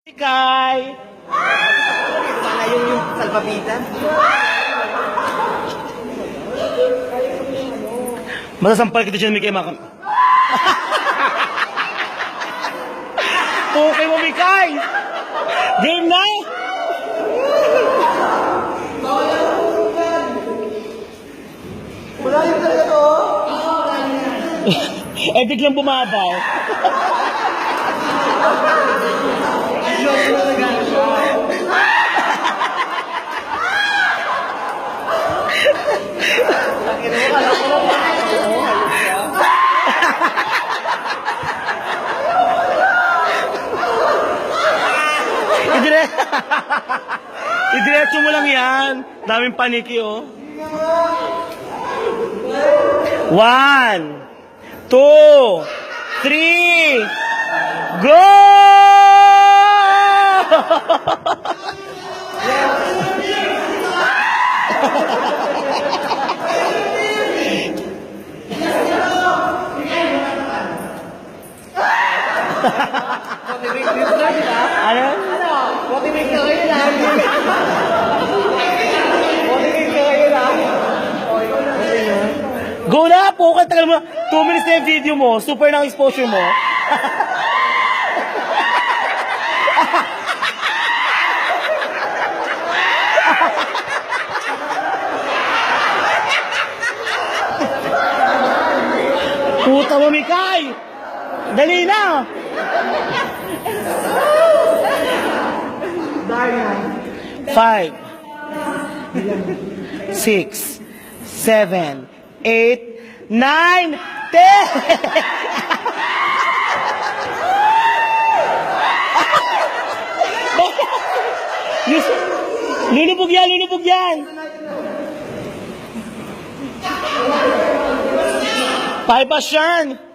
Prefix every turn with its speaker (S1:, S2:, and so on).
S1: Kay!
S2: Sana yung salbabitan.
S1: Masasampal kita dyan, Mikay Makam. Okay mo, Mikay! Game na!
S2: Wala yung talaga to.
S1: Eh, biglang bumabaw. Idiretso mo lang yan. Daming paniki, oh. 1, 2, 3, go! Ano?
S2: Motivate na kayo lang. Motivate na kayo lang.
S1: Go na po! Tagal mo. 2 minutes na yung video mo. Super ng exposure mo. Puta mo, Mikay! Dali na! Five, 6, 7, 8, 9, 10! Lulubog yan, lulubog yan! Bye, Bashan!